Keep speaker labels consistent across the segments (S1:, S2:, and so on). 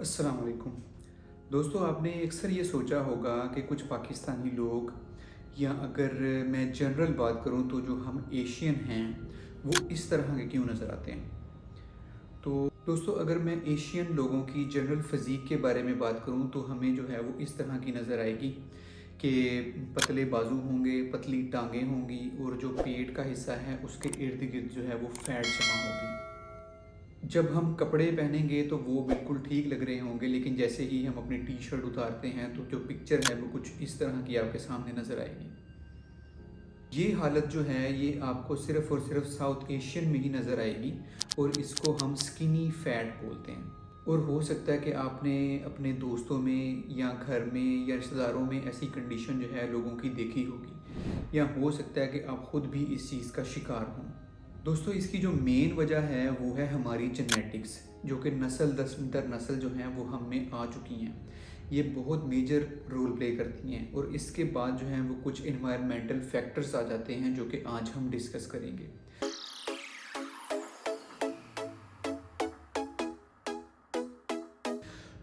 S1: अस्सलाम वालेकुम। दोस्तों, आपने अक्सर ये सोचा होगा कि कुछ पाकिस्तानी लोग, या अगर मैं जनरल बात करूं तो जो हम एशियन हैं वो इस तरह के क्यों नज़र आते हैं। तो दोस्तों, अगर मैं एशियन लोगों की जनरल फिज़ीक के बारे में बात करूं तो हमें जो है वो इस तरह की नज़र आएगी कि पतले बाजू होंगे, पतली टांगें होंगी और जो पेट का हिस्सा है उसके इर्द गिर्द जो है वो फैट जमा होगी। जब हम कपड़े पहनेंगे तो वो बिल्कुल ठीक लग रहे होंगे, लेकिन जैसे ही हम अपनी टी शर्ट उतारते हैं तो जो पिक्चर है वो कुछ इस तरह की आपके सामने नज़र आएगी। ये हालत जो है ये आपको सिर्फ़ और सिर्फ साउथ एशियन में ही नज़र आएगी और इसको हम स्किनी फैट बोलते हैं। और हो सकता है कि आपने अपने दोस्तों में या घर में या रिश्तेदारों में ऐसी कंडीशन जो है लोगों की देखी होगी, या हो सकता है कि आप ख़ुद भी इस चीज़ का शिकार हों। दोस्तों, इसकी जो मेन वजह है वो है हमारी जेनेटिक्स, जो कि नस्ल दर नस्ल जो हैं वो हम में आ चुकी हैं। ये बहुत मेजर रोल प्ले करती हैं और इसके बाद जो हैं वो कुछ इन्वायरमेंटल फैक्टर्स आ जाते हैं जो कि आज हम डिस्कस करेंगे।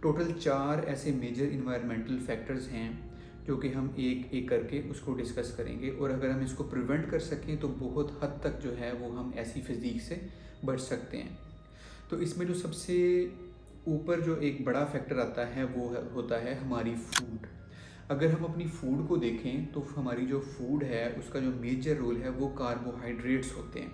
S1: टोटल 4 ऐसे मेजर इन्वायरमेंटल फैक्टर्स हैं जो कि हम एक एक करके उसको डिस्कस करेंगे, और अगर हम इसको प्रिवेंट कर सकें तो बहुत हद तक जो है वो हम ऐसी फिज़ीक से बच सकते हैं। तो इसमें जो सबसे ऊपर जो एक बड़ा फैक्टर आता है वो होता है हमारी फूड। अगर हम अपनी फूड को देखें तो हमारी जो फूड है उसका जो मेजर रोल है वो कार्बोहाइड्रेट्स होते हैं।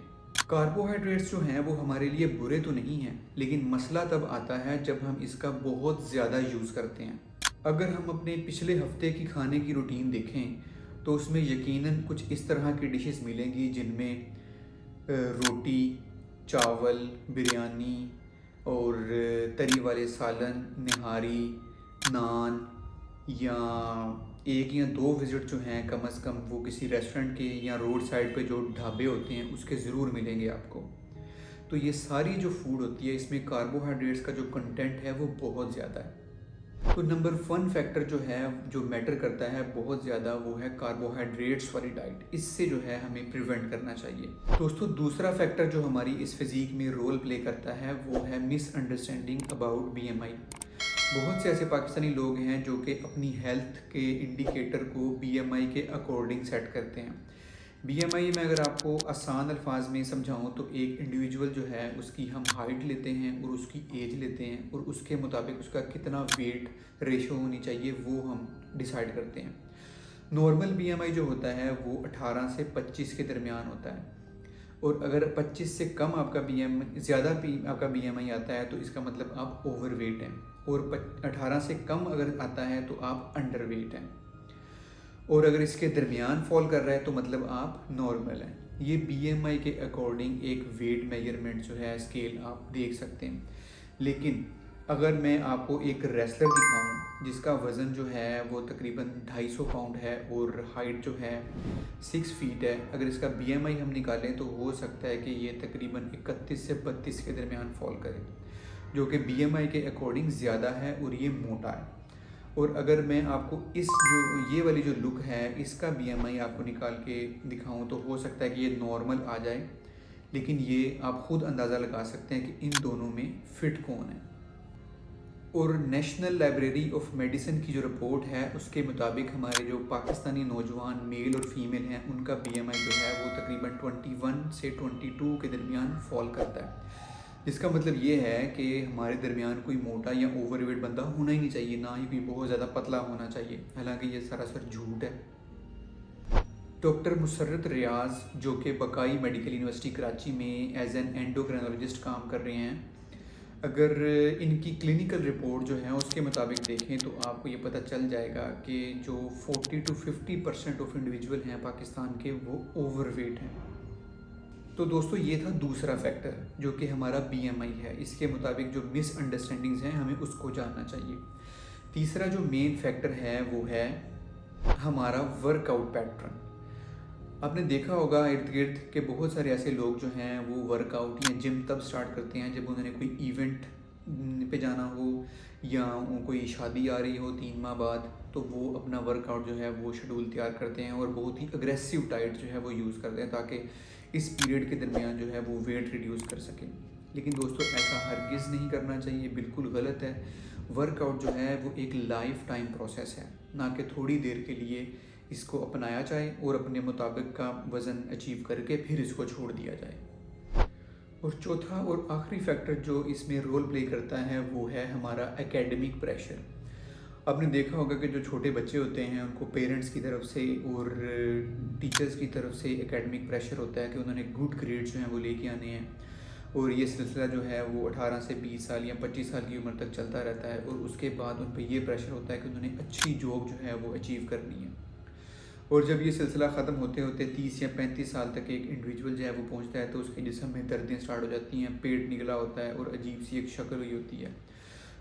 S1: कार्बोहाइड्रेट्स जो हैं वो हमारे लिए बुरे तो नहीं हैं, लेकिन मसला तब आता है जब हम इसका बहुत ज़्यादा यूज़ करते हैं। अगर हम अपने पिछले हफ्ते की खाने की रूटीन देखें तो उसमें यकीनन कुछ इस तरह की डिशेस मिलेंगी जिनमें रोटी, चावल, बिरयानी और तरी वाले सालन, निहारी, नान, या एक या दो विज़िट जो हैं कम से कम वो किसी रेस्टोरेंट के या रोड साइड पे जो ढाबे होते हैं उसके ज़रूर मिलेंगे आपको। तो ये सारी जो फूड होती है इसमें कार्बोहाइड्रेट्स का जो कंटेंट है वो बहुत ज़्यादा है। तो नंबर 1 फैक्टर जो है जो मैटर करता है बहुत ज़्यादा वो है कार्बोहाइड्रेट्स वाली डाइट। इससे जो है हमें प्रिवेंट करना चाहिए। दोस्तों, दूसरा फैक्टर जो हमारी इस फिज़ीक में रोल प्ले करता है वो है मिसअंडरस्टैंडिंग अबाउट बीएमआई। बहुत से ऐसे पाकिस्तानी लोग हैं जो कि अपनी हेल्थ के इंडिकेटर को बीएमआई के अकॉर्डिंग सेट करते हैं। बीएमआई में अगर आपको आसान अल्फाज में समझाऊं तो एक इंडिविजुअल जो है उसकी हम हाइट लेते हैं और उसकी एज लेते हैं और उसके मुताबिक उसका कितना वेट रेशो होनी चाहिए वो हम डिसाइड करते हैं। नॉर्मल बीएमआई जो होता है वो 18 से 25 के दरमियान होता है, और अगर 25 से कम आपका आपका बीएमआई आता है तो इसका मतलब आप ओवरवेट हैं, और 18 से कम अगर आता है तो आप अंडरवेट हैं, और अगर इसके दरमियान फॉल कर रहा है तो मतलब आप नॉर्मल हैं। ये बीएमआई के अकॉर्डिंग एक वेट मेजरमेंट जो है स्केल आप देख सकते हैं। लेकिन अगर मैं आपको एक रेसलर दिखाऊं जिसका वज़न जो है वो तकरीबन 250 पाउंड है और हाइट जो है 6 फीट है, अगर इसका बीएमआई हम निकालें तो हो सकता है कि ये तकरीबन 31 से 32 के दरमियान फॉल करे, जो कि बीएमआई के अकॉर्डिंग ज़्यादा है और ये मोटा है। और अगर मैं आपको इस जो ये वाली जो लुक है इसका बीएमआई आपको निकाल के दिखाऊं तो हो सकता है कि ये नॉर्मल आ जाए, लेकिन ये आप ख़ुद अंदाज़ा लगा सकते हैं कि इन दोनों में फ़िट कौन है। और नेशनल लाइब्रेरी ऑफ मेडिसिन की जो रिपोर्ट है उसके मुताबिक हमारे जो पाकिस्तानी नौजवान मेल और फीमेल हैं उनका बीएमआई जो है वो तकरीबन 21 से 22 के दरमियान फॉल करता है, जिसका मतलब ये है कि हमारे दरमियान कोई मोटा या ओवरवेट बंदा होना ही नहीं चाहिए, ना ही कोई बहुत ज़्यादा पतला होना चाहिए, हालांकि ये सरासर झूठ है। डॉक्टर मुसर्रत रियाज जो कि बकाई मेडिकल यूनिवर्सिटी कराची में एज एन एंडोक्राइनोलॉजिस्ट काम कर रहे हैं, अगर इनकी क्लिनिकल रिपोर्ट जो है उसके मुताबिक देखें तो आपको ये पता चल जाएगा कि जो 40 to 50% ऑफ इंडिविजुअल हैं पाकिस्तान के वो ओवरवेट हैं। तो दोस्तों, ये था दूसरा फैक्टर जो कि हमारा बीएमआई है। इसके मुताबिक जो मिसअंडरस्टैंडिंग्स हैं हमें उसको जानना चाहिए। तीसरा जो मेन फैक्टर है वो है हमारा वर्कआउट पैटर्न। आपने देखा होगा इर्द गिर्द के बहुत सारे ऐसे लोग जो हैं वो वर्कआउट या जिम तब स्टार्ट करते हैं जब उन्होंने कोई इवेंट पे जाना हो या कोई शादी आ रही हो 3 माह बाद, तो वो अपना वर्कआउट जो है वो शेड्यूल तैयार करते हैं और बहुत ही अग्रेसिव डाइट जो है वो यूज़ करते हैं ताकि इस पीरियड के दरमियान जो है वो वेट रिड्यूस कर सकें। लेकिन दोस्तों, ऐसा हरगिज़ नहीं करना चाहिए, बिल्कुल गलत है। वर्कआउट जो है वो एक लाइफ टाइम प्रोसेस है, ना कि थोड़ी देर के लिए इसको अपनाया जाए और अपने मुताबिक का वज़न अचीव करके फिर इसको छोड़ दिया जाए। और चौथा और आखिरी फैक्टर जो इसमें रोल प्ले करता है वो है हमारा एकेडमिक प्रेशर। आपने देखा होगा कि जो छोटे बच्चे होते हैं उनको पेरेंट्स की तरफ से और टीचर्स की तरफ से एकेडमिक प्रेशर होता है कि उन्होंने गुड ग्रेड्स जो हैं वो लेके आने हैं, और ये सिलसिला जो है वो 18 से 20 साल या 25 साल की उम्र तक चलता रहता है। और उसके बाद उन पे ये प्रेशर होता है कि उन्होंने अच्छी जॉब जो है वो अचीव करनी है। और जब ये सिलसिला ख़त्म होते होते 30 या 35 साल तक एक इंडिविजुअल जो है वो पहुंचता है तो उसके जिस्म में दर्दें स्टार्ट हो जाती हैं, पेट निकला होता है और अजीब सी एक शक्ल हुई होती है।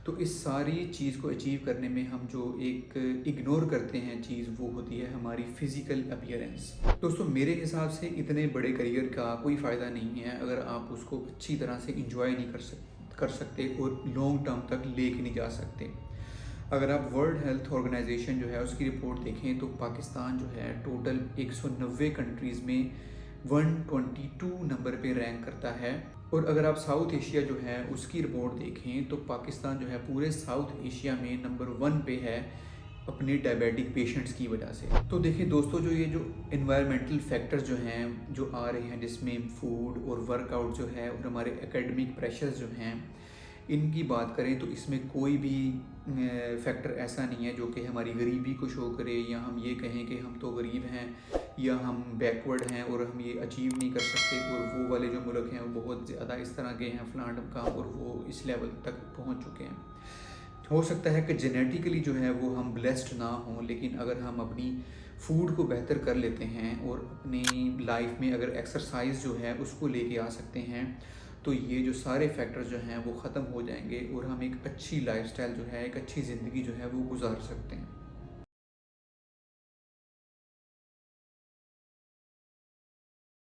S1: तो इस सारी चीज़ को अचीव करने में हम जो एक इग्नोर करते हैं चीज़, वो होती है हमारी फ़िज़िकल अपीयरेंस। दोस्तों मेरे हिसाब से इतने बड़े करियर का कोई फ़ायदा नहीं है अगर आप उसको अच्छी तरह से इंजॉय नहीं कर सकते और लॉन्ग टर्म तक लेके नहीं जा सकते। अगर आप वर्ल्ड हेल्थ ऑर्गेनाइजेशन जो है उसकी रिपोर्ट देखें तो पाकिस्तान जो है टोटल 190 कंट्रीज़ में 122 नंबर पे रैंक करता है। और अगर आप साउथ एशिया जो है उसकी रिपोर्ट देखें तो पाकिस्तान जो है पूरे साउथ एशिया में नंबर 1 पे है अपने डायबिटिक पेशेंट्स की वजह से। तो देखिए दोस्तों, जो इन्वायरमेंटल फैक्टर्स जो हैं जो आ रहे हैं, जिसमें फूड और वर्कआउट जो है और हमारे एकेडमिक प्रेशर्स जो हैं, इनकी बात करें तो इसमें कोई भी फैक्टर ऐसा नहीं है जो कि हमारी गरीबी को शो करे या हम ये कहें कि हम तो गरीब हैं या हम बैकवर्ड हैं और हम ये अचीव नहीं कर सकते और वो वाले जो मुल्क हैं वो बहुत ज़्यादा इस तरह के हैं फलां ढमकां और वो इस लेवल तक पहुंच चुके हैं। हो सकता है कि जेनेटिकली जो है वो हम ब्लेस्ड ना हों, लेकिन अगर हम अपनी फूड को बेहतर कर लेते हैं और अपनी लाइफ में अगर एक्सरसाइज जो है उसको लेके आ सकते हैं तो ये जो सारे फैक्टर्स जो हैं वो ख़त्म हो जाएंगे और हम एक अच्छी लाइफस्टाइल जो है, एक अच्छी ज़िंदगी जो है वो गुजार सकते हैं।